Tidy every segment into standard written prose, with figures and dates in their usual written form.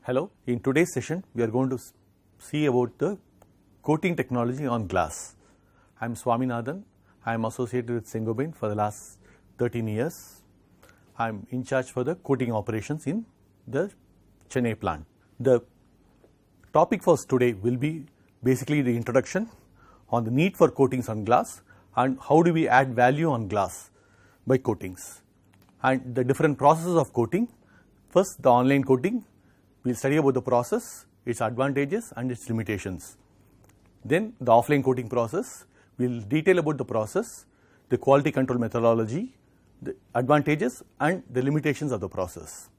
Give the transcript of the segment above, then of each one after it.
Hello, in today's session we are going to see about the coating technology on glass. I am Swaminathan. I am associated with Saint-Gobain for the last 13 years. I am in charge for the coating operations in the Chennai plant. The topic for us today will be basically the introduction on the need for coatings on glass and how do we add value on glass by coatings and the different processes of coating. First, the online coating. We will study about the process, its advantages and its limitations. Then the offline coating process, we will detail about the process, the quality control methodology, the advantages and the limitations of the process.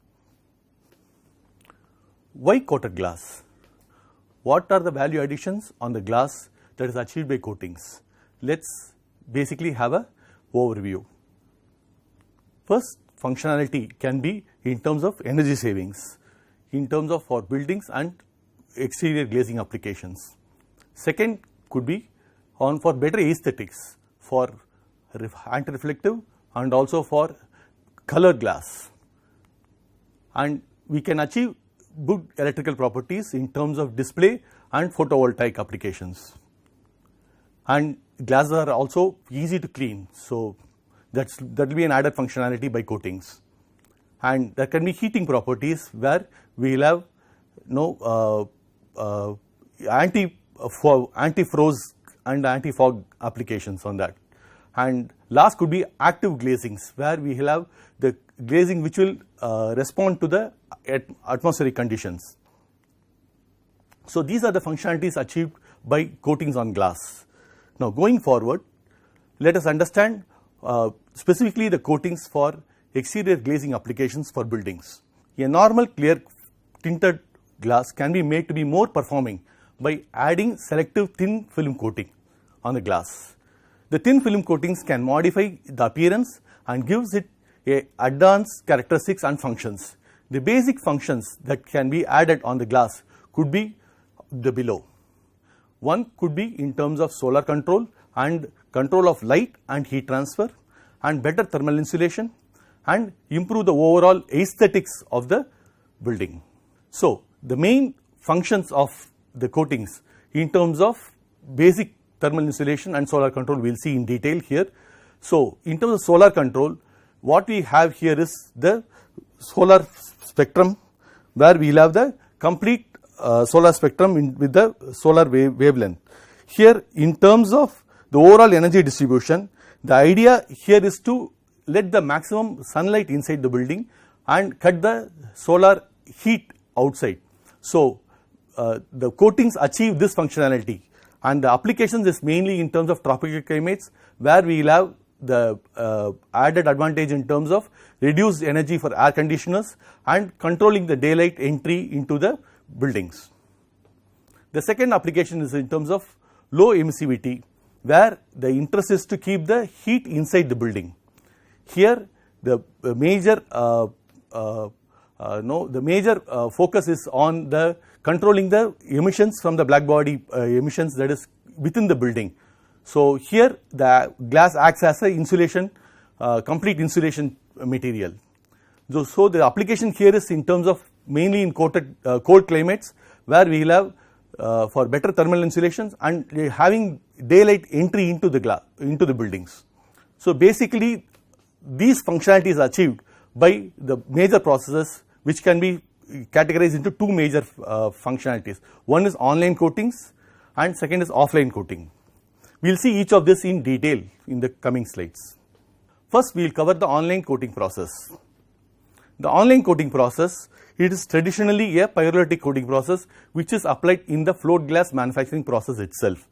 Why coated glass? What are the value additions on the glass that is achieved by coatings? Let's basically have a overview. First, functionality can be in terms of energy savings, in terms of for buildings and exterior glazing applications. Second could be on for better aesthetics, for anti-reflective and also for color glass. And we can achieve good electrical properties in terms of display and photovoltaic applications. And glasses are also easy to clean, so that will be an added functionality by coatings. And there can be heating properties where we will have anti-froze and anti-fog applications on that. And last could be active glazings, where we will have the glazing which will respond to the atmospheric conditions. So these are the functionalities achieved by coatings on glass. Now going forward, let us understand specifically the coatings for exterior glazing applications for buildings. A normal clear tinted glass can be made to be more performing by adding selective thin film coating on the glass. The thin film coatings can modify the appearance and gives it a advanced characteristics and functions. The basic functions that can be added on the glass could be the below. One could be in terms of solar control and control of light and heat transfer and better thermal insulation and improve the overall aesthetics of the building. So the main functions of the coatings in terms of basic thermal insulation and solar control we will see in detail here. So in terms of solar control, what we have here is the solar spectrum, where we will have the complete solar spectrum with the solar wavelength. Here in terms of the overall energy distribution, the idea here is to let the maximum sunlight inside the building and cut the solar heat outside. So the coatings achieve this functionality, and the applications is mainly in terms of tropical climates, where we will have the added advantage in terms of reduced energy for air conditioners and controlling the daylight entry into the buildings. The second application is in terms of low emissivity, where the interest is to keep the heat inside the building. Here the major focus is on the controlling the emissions from the black body emissions that is within the building. So here the glass acts as a insulation, complete insulation material. So the application here is in terms of mainly in cold climates, where we will have for better thermal insulations and having daylight entry into the buildings. So basically these functionalities are achieved by the major processes, which can be categorized into two major functionalities. One is online coatings and second is offline coating. We will see each of this in detail in the coming slides. First we will cover the online coating process. The online coating process, it is traditionally a pyrolytic coating process which is applied in the float glass manufacturing process itself.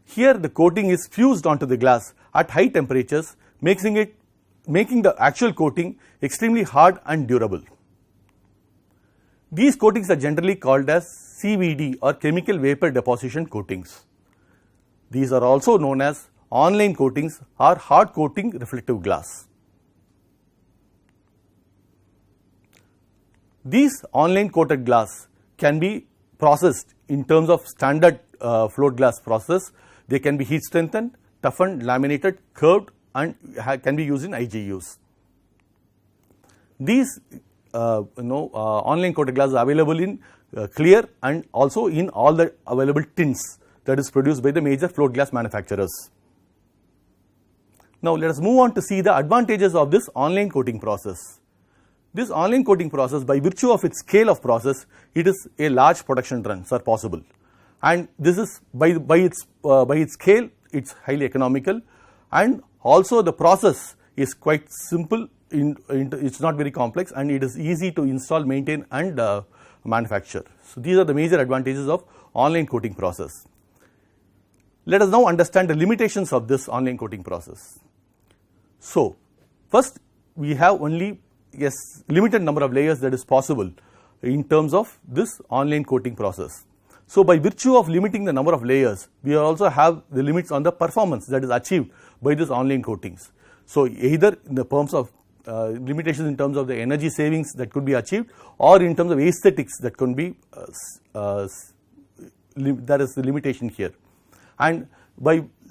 Here the coating is fused onto the glass at high temperatures, making the actual coating extremely hard and durable. These coatings are generally called as CVD or chemical vapor deposition coatings. These are also known as online coatings or hard coating reflective glass. These online coated glass can be processed in terms of standard float glass process. They can be heat strengthened, toughened, laminated, curved and can be used in IGUs. These online coated glass is available in clear and also in all the available tints that is produced by the major float glass manufacturers. Now let us move on to see the advantages of this online coating process. This online coating process, by virtue of its scale of process, it is a large production runs are possible, and this is by its scale, it's highly economical, and also the process is quite simple. It's not very complex, and it is easy to install, maintain, and manufacture. So these are the major advantages of online coating process. Let us now understand the limitations of this online coating process. So first, we have only a limited number of layers that is possible in terms of this online coating process. So by virtue of limiting the number of layers, we also have the limits on the performance that is achieved by this online coatings. So either in the terms of limitations in terms of the energy savings that could be achieved, or in terms of aesthetics that can be that is the limitation here. And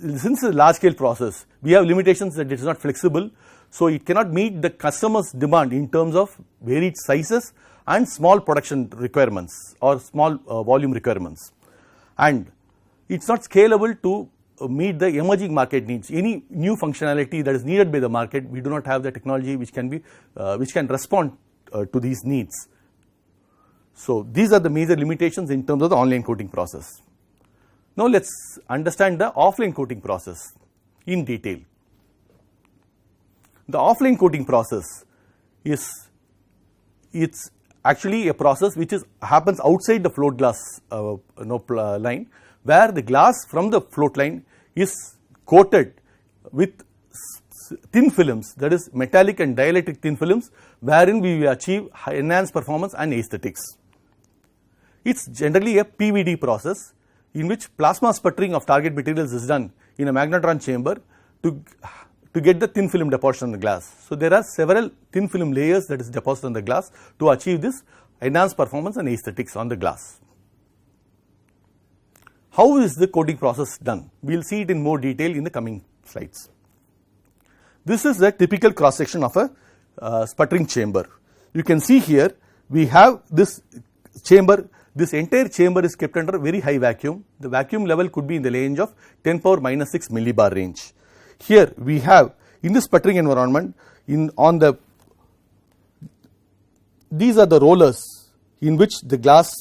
since it's a large scale process, we have limitations that it is not flexible, so it cannot meet the customer's demand in terms of varied sizes and small production requirements or small volume requirements, and it's not scalable to meet the emerging market needs. Any new functionality that is needed by the market, we do not have the technology which can respond to these needs. So these are the major limitations in terms of the online coating process. Now let's understand the offline coating process in detail. The offline coating process it's actually a process which happens outside the float glass line, where the glass from the float line is coated with thin films, that is metallic and dielectric thin films, wherein we will achieve enhanced performance and aesthetics. It's generally a PVD process in which plasma sputtering of target materials is done in a magnetron chamber to get the thin film deposited on the glass. So there are several thin film layers that is deposited on the glass to achieve this enhanced performance and aesthetics on the glass. How is the coating process done? We will see it in more detail in the coming slides. This is the typical cross section of a sputtering chamber. You can see here we have this chamber. This entire chamber is kept under very high vacuum. The vacuum level could be in the range of 10 power minus 6 millibar range. Here we have, in this sputtering environment, these are the rollers in which the glass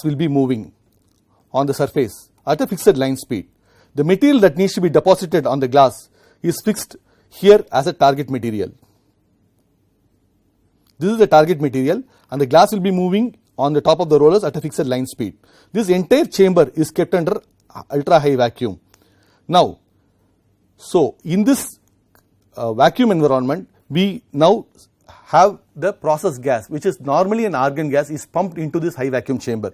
will be moving on the surface at a fixed line speed. The material that needs to be deposited on the glass is fixed here as a target material. This is the target material, and the glass will be moving on the top of the rollers at a fixed line speed. This entire chamber is kept under ultra high vacuum. Now, so in this vacuum environment, we now have the process gas, which is normally an argon gas, is pumped into this high vacuum chamber.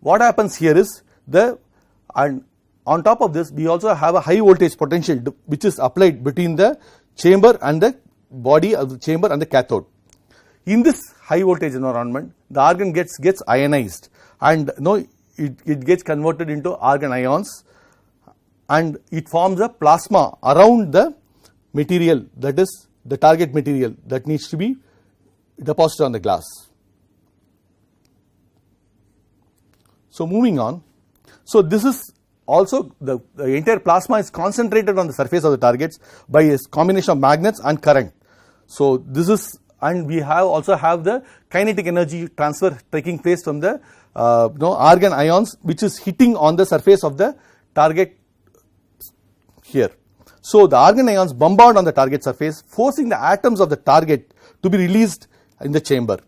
What happens here is and on top of this, we also have a high voltage potential which is applied between the chamber and the body of the chamber and the cathode. In this high voltage environment, the argon gets ionized, and it gets converted into argon ions, and it forms a plasma around the material, that is the target material that needs to be deposited on the glass. So moving on, so this is also the entire plasma is concentrated on the surface of the targets by a combination of magnets and current. So this is, and we also have the kinetic energy transfer taking place from the argon ions, which is hitting on the surface of the target here. So the argon ions bombard on the target surface, forcing the atoms of the target to be released in the chamber,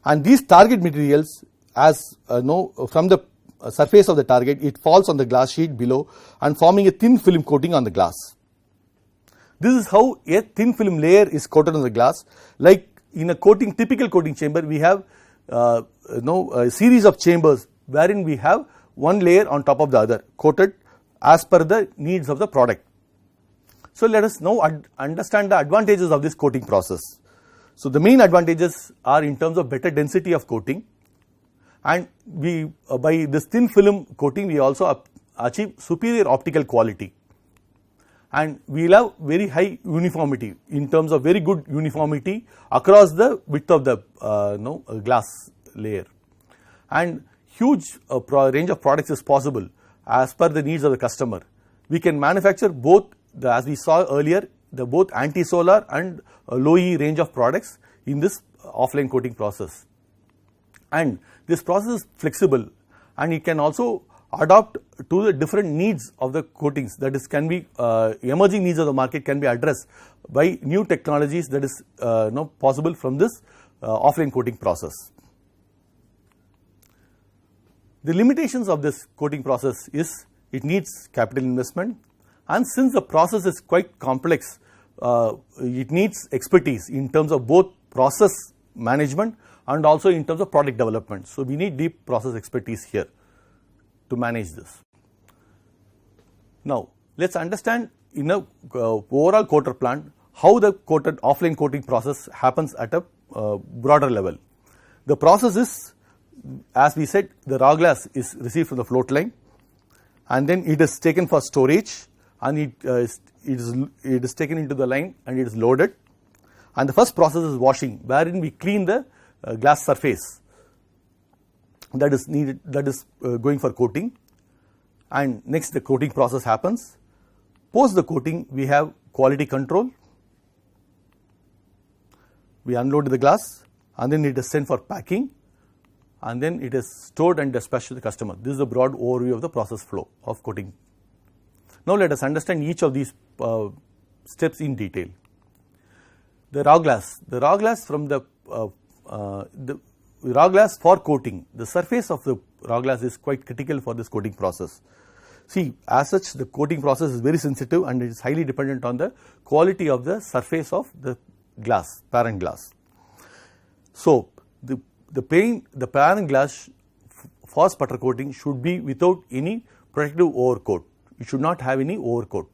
and these target materials, as from the surface of the target, it falls on the glass sheet below and forming a thin film coating on the glass. This is how a thin film layer is coated on the glass. Like in a typical coating chamber, we have a series of chambers wherein we have one layer on top of the other, coated as per the needs of the product. So let us now understand the advantages of this coating process. So the main advantages are in terms of better density of coating, and we by this thin film coating we also achieve superior optical quality, and we will have very high uniformity in terms of very good uniformity across the width of the glass layer, and huge range of products is possible as per the needs of the customer. We can manufacture both as we saw earlier, the both anti-solar and low E range of products in this offline coating process. And this process is flexible, and it can also adapt to the different needs of the coatings, that is can be emerging needs of the market can be addressed by new technologies that is possible from this offline coating process. The limitations of this coating process is it needs capital investment, and since the process is quite complex, it needs expertise in terms of both process management and also in terms of product development. So we need deep process expertise here to manage this. Now let us understand in a overall coater plant how the offline coating process happens at a broader level. The process is, as we said, the raw glass is received from the float line, and then it is taken for storage, and it is taken into the line and it is loaded. And the first process is washing, wherein we clean the glass surface that is needed, that is going for coating, and next the coating process happens. Post the coating, we have quality control. We unload the glass, and then it is sent for packing, and then it is stored and dispatched to the customer. This is the broad overview of the process flow of coating. Now let us understand each of these steps in detail. The raw glass from the raw glass for coating, the surface of the raw glass is quite critical for this coating process. See, as such, the coating process is very sensitive and it is highly dependent on the quality of the surface of the glass, parent glass. So the parent glass for sputter coating should be without any protective overcoat. It should not have any overcoat.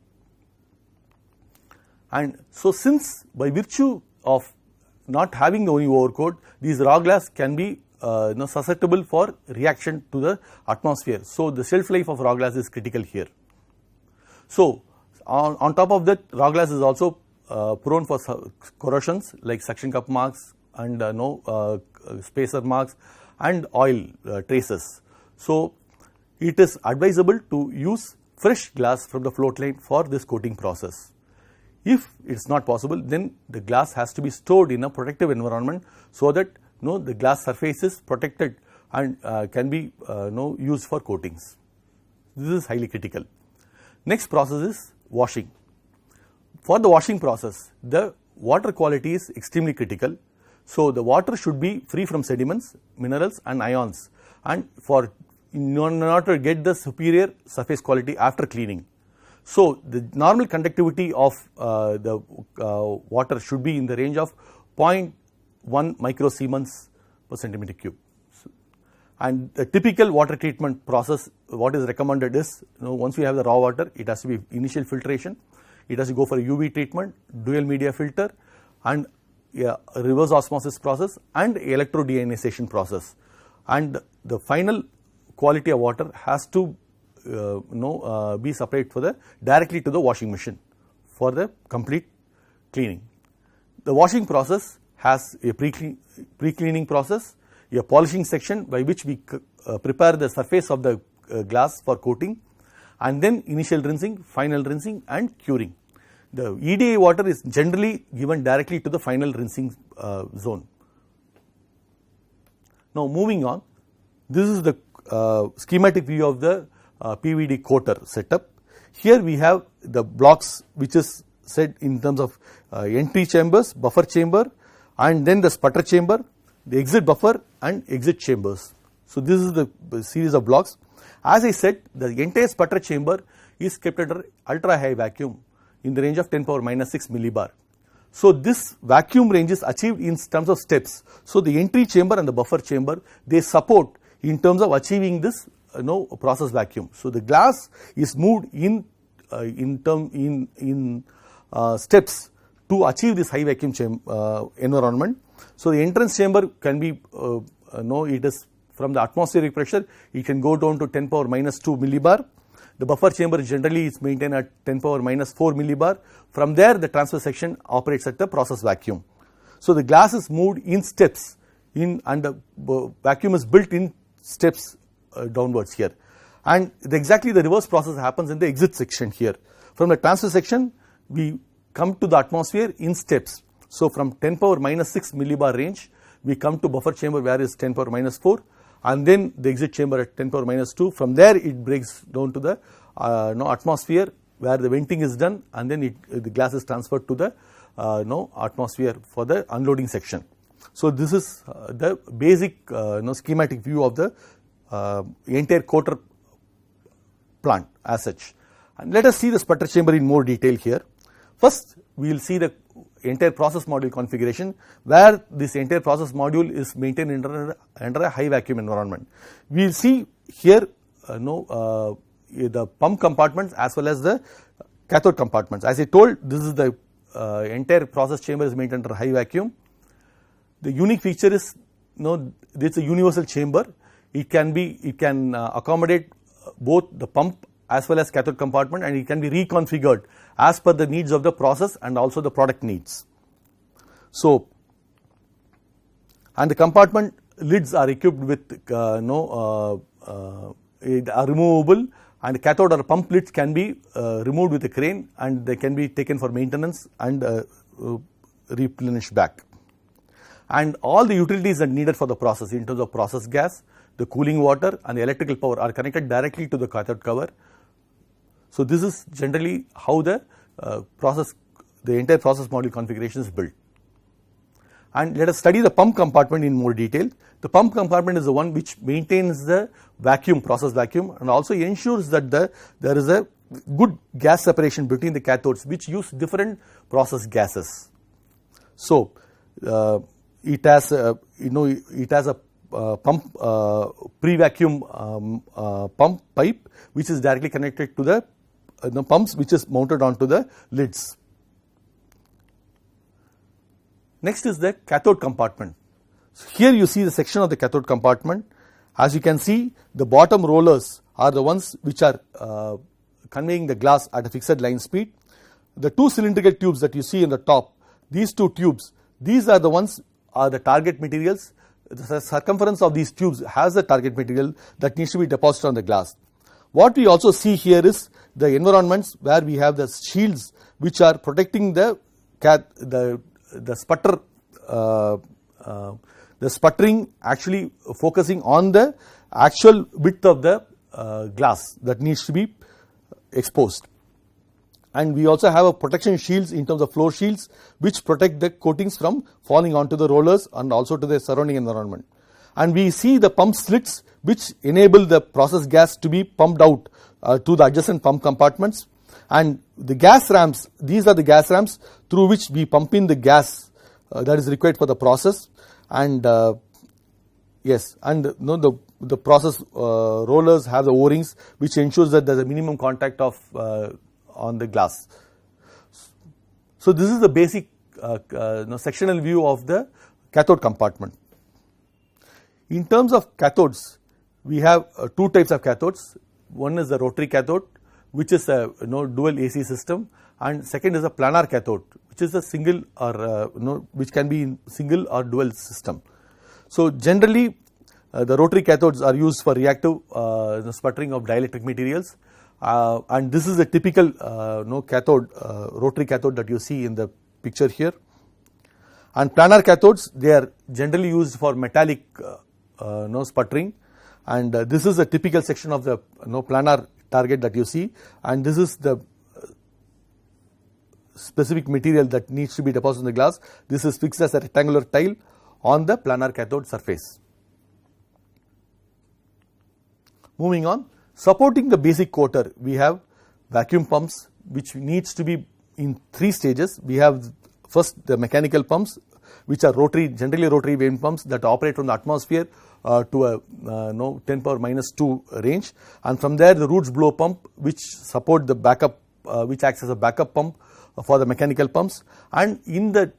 And so since by virtue of not having any overcoat, these raw glass can be susceptible for reaction to the atmosphere. So the shelf life of raw glass is critical here. So on top of that, raw glass is also prone for corrosions like suction cup marks and spacer marks and oil traces. So it is advisable to use fresh glass from the float line for this coating process. If it is not possible, then the glass has to be stored in a protective environment so that the glass surface is protected and can be used for coatings. This is highly critical. Next process is washing. For the washing process, the water quality is extremely critical. So the water should be free from sediments, minerals and ions, and in order to get the superior surface quality after cleaning. So the normal conductivity of the water should be in the range of 0.1 microsiemens per centimeter cube. And the typical water treatment process, what is recommended is, once we have the raw water, it has to be initial filtration, it has to go for a UV treatment, dual media filter, and reverse osmosis process and electrodeionization process. And the final quality of water has to be supplied directly to the washing machine for the complete cleaning. The washing process has a pre-cleaning process, a polishing section by which we prepare the surface of the glass for coating, and then initial rinsing, final rinsing and curing. The EDA water is generally given directly to the final rinsing zone. Now moving on, this is the schematic view of the PVD coater setup. Here we have the blocks which is set in terms of entry chambers, buffer chamber, and then the sputter chamber, the exit buffer and exit chambers. So this is the series of blocks. As I said, the entire sputter chamber is kept under ultra high vacuum in the range of 10⁻⁻⁶ millibar. So this vacuum range is achieved in terms of steps. So the entry chamber and the buffer chamber, they support in terms of achieving this process vacuum. So the glass is moved in steps to achieve this high vacuum environment. So the entrance chamber can be it is from the atmospheric pressure, it can go down to 10⁻⁻² millibar. The buffer chamber generally is maintained at 10 power minus 4 millibar. From there, the transfer section operates at the process vacuum. So the glass is moved in steps and the vacuum is built in steps downwards here. And exactly the reverse process happens in the exit section here. From the transfer section, we come to the atmosphere in steps. So from 10 power minus 6 millibar range, we come to buffer chamber where is 10 power minus 4, and then the exit chamber at 10 power minus 2. From there, it breaks down to the atmosphere where the venting is done, and then the glass is transferred to the atmosphere for the unloading section. So this is the basic schematic view of the entire coater plant as such. And let us see the sputter chamber in more detail here. First, we will see the entire process module configuration, where this entire process module is maintained under a high vacuum environment. We will see here the pump compartments as well as the cathode compartments. As I told, this is the entire process chamber is maintained under high vacuum. The unique feature is it's a universal chamber. It can accommodate both the pump as well as cathode compartment, and it can be reconfigured as per the needs of the process and also the product needs. So, and the compartment lids are equipped with are removable, and cathode or pump lids can be removed with a crane, and they can be taken for maintenance and replenished back. And all the utilities that are needed for the process in terms of process gas, the cooling water and the electrical power are connected directly to the cathode cover. So this is generally how the entire process module configuration is built. And let us study the pump compartment in more detail. The pump compartment is the one which maintains the vacuum, process vacuum, and also ensures that there is a good gas separation between the cathodes, which use different process gases. So it has a pump pre-vacuum pump pipe which is directly connected to the pumps, which is mounted onto the lids. Next is the cathode compartment. So here you see the section of the cathode compartment. As you can see, the bottom rollers are the ones which are conveying the glass at a fixed line speed. The two cylindrical tubes that you see in the top, these two tubes, these are the ones are the target materials. The circumference of these tubes has the target material that needs to be deposited on the glass. What we also see here is the environments where we have the shields which are protecting the sputter, the sputtering actually focusing on the actual width of the glass that needs to be exposed. And we also have a protection shields in terms of floor shields which protect the coatings from falling onto the rollers and also to the surrounding environment. And we see the pump slits which enable the process gas to be pumped out to the adjacent pump compartments. And the gas ramps, these are the gas ramps through which we pump in the gas that is required for the process. And the process rollers have the O-rings which ensures that there is a minimum contact of on the glass. So this is the basic sectional view of the cathode compartment. In terms of cathodes, we have two types of cathodes. One is the rotary cathode, which is a dual AC system, and second is a planar cathode, which is a single or which can be in single or dual system. So generally, the rotary cathodes are used for reactive sputtering of dielectric materials, and this is a typical cathode, rotary cathode that you see in the picture here. And planar cathodes, they are generally used for metallic sputtering, and this is a typical section of the planar target that you see, and this is the specific material that needs to be deposited in the glass. This is fixed as a rectangular tile on the planar cathode surface. Moving on, supporting the basic coater, we have vacuum pumps which needs to be in three stages. We have first the mechanical pumps which are rotary, generally rotary vane pumps that operate from the atmosphere to a 10 power minus 2 range, and from there the Roots blow pump which support the backup, which acts as a backup pump for the mechanical pumps, and in the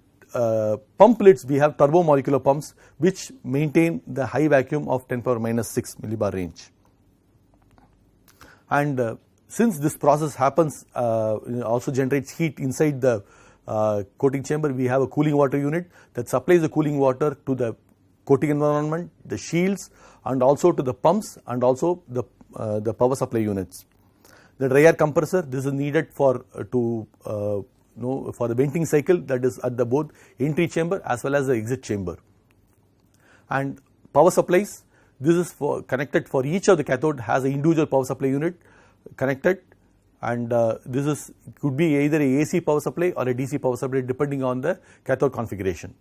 pump lids we have turbomolecular pumps which maintain the high vacuum of 10 power minus 6 millibar range. And since this process happens, also generates heat inside the coating chamber, we have a cooling water unit that supplies the cooling water to the coating environment, the shields, and also to the pumps, and also the power supply units. The dry air compressor, this is needed for for the venting cycle, that is at the both entry chamber as well as the exit chamber. And power supplies, this is connected for each of the cathode, has an individual power supply unit connected, and could be either a AC power supply or a DC power supply depending on the cathode configuration.